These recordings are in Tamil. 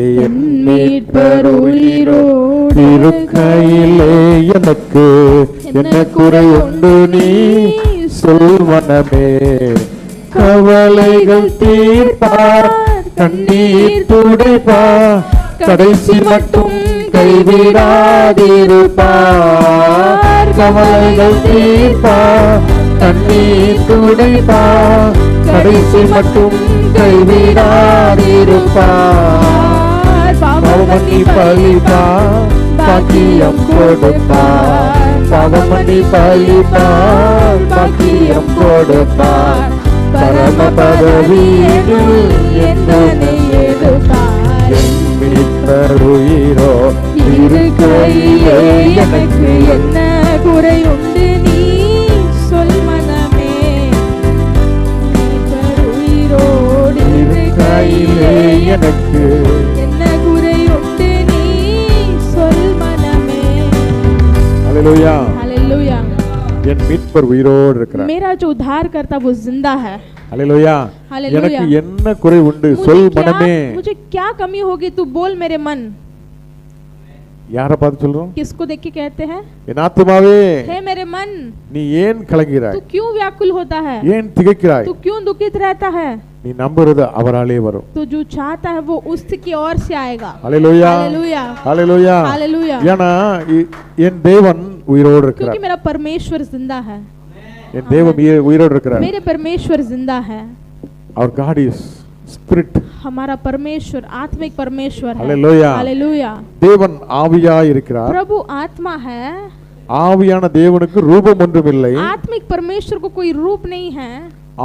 என் மீட்பர் உயிரோடு இருக்கையிலே எனக்கு என்ன குறை உண்டு நீ சொல் மனமே. கவலைகள் தீர்ப்பார், கண்ணீர் துடைப்பார், கடைசி மட்டும் கைவிடாதிருப்பார். கவலைகள் தீர்ப்பார், கண்ணீர் துடைப்பார், கடைசி மட்டும் கைவிடாதிருப்பார். பாவமன்னி பழிப்பார், பாக்கியம் கொடுப்பார். பாவமன்னி பழிப்பார், பாக்கியம் கொடுப்பார். பரம பதவியில் என்னை எடுப்பார். என் மீட்பர் உயிரோ இருக்கையிலே எனக்கு என்ன குறை உண்டு நீ சொல் மனமே. மீட்பர் உயிரோடு இருக்கையிலே எனக்கு என்ன குறை உண்டு நீ சொல் மனமே. அல்லேலூயா. हालेलुया. என் மீட்பர் உயிரோடு இருக்கிறார். मेरा जो उद्धार करता वो जिंदा है. அல்லேலூயா. हालेलुया. எனக்கு என்ன குறை உண்டு சொல் மனமே. मुझे क्या कमी होगी तू बोल मेरे मन. யாரை பார்த்து சொல்றோம்? किसको देख के कहते हैं? என் ஆத்துமாவே हे मेरे मन, நீ ஏன் கலங்குகிறாய்? तू क्यों व्याकुल होता है? ஏன் திகைக்கிறாய்? तू क्यों दुखित रहता है? நீ நம்புறது அவராலே வரும். तो जो चाहता है वो उसकी ओर से आएगा. அல்லேலூயா. हालेलुया. அல்லேலூயா. हालेलुया. ஏனா என் தேவன் உயிரோடு இருக்கிறார். क्योंकि मेरा परमेश्वर जिंदा है. என் தேவன் உயிரோடு இருக்கிறார். मेरे परमेश्वर जिंदा है. Our God is spirit. हमारा परमेश्वर आत्मिक परमेश्वर है. हालेलुया. हालेलुया. தேவன் ஆவியாய் இருக்கிறார். प्रभु आत्मा है. ஆவியான தேவனுக்கு ரூபம் ஒன்றும் இல்லை. आत्मिक परमेश्वर को कोई रूप नहीं है.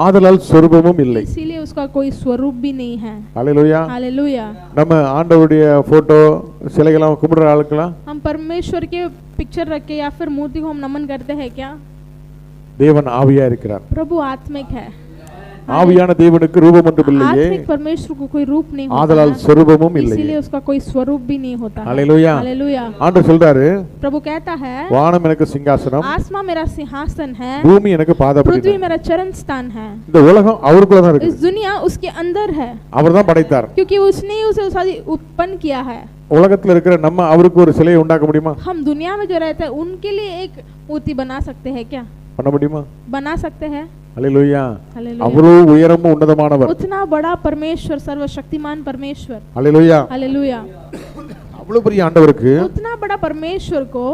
ஆதலால் சொரூபமும் இல்லை. इसीलिए उसका कोई स्वरूप भी नहीं है. हालेलुया. हालेलुया. நம்ம ஆண்டவருடைய போட்டோ சிலைகளை கும்பிடுற ஆளுக்கலாம் हम परमेश्वर के पिक्चर रख के या फिर मूर्ति को हम नमन करते हैं क्या? தேவன் ஆவியா இருக்கிறார். प्रभु आत्मिक है. ஆவியான தேவனுக்கு ரூபம் ஒன்றும் இல்லையே. आत्मिक परमेश्वर को कोई रूप नहीं होता. ஆதலால் சொரூபமும் இல்லை. इसीलिए उसका कोई स्वरूप भी नहीं होता. हालेलुया. हालेलुया. ஆண்டவர் சொல்றாரு, प्रभु कहता है வானம் எனக்கு சிங்காசனம், आसमान मेरा सिंहासन है, பூமி எனக்கு पृथ्वी பாதபீடம். मेरा चरण स्थान है. இந்த உலகம் அவருக்குள்ள தான் இருக்கு. इस दुनिया उसके अंदर है, அவர்தான் படைத்தார். क्योंकि उसने ही उसे उत्पन्न किया है. உலகத்துல இருக்கிற நம்ம அவருக்கு ஒரு சிலையை உண்டாக்க முடியுமா? हम दुनिया में जो रहते हैं उनके लिए एक मूर्ति बना सकते हैं क्या? பண்ண முடியுமா? बना सकते हैं. அல்லேலூயா. हालेलुया. அவ்வளவு உயரமும் உன்னதமானவர். उतना बड़ा परमेश्वर, सर्वशक्तिमान परमेश्वर. அல்லேலூயா. हालेलुया. அவ்வளவு பெரிய ஆண்டவருக்கு उतना बड़ा परमेश्वर को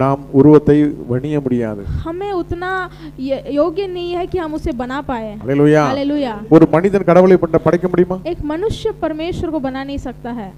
நாம் உருவத்தை வணிய முடியாது. हमें उतना योग्य नहीं है कि हम उसे बना पाए. அல்லேலூயா. हालेलुया. ஒரு மனிதன் கடவுளை படைக்க முடியுமா? एक मनुष्य परमेश्वर को बना नहीं सकता है.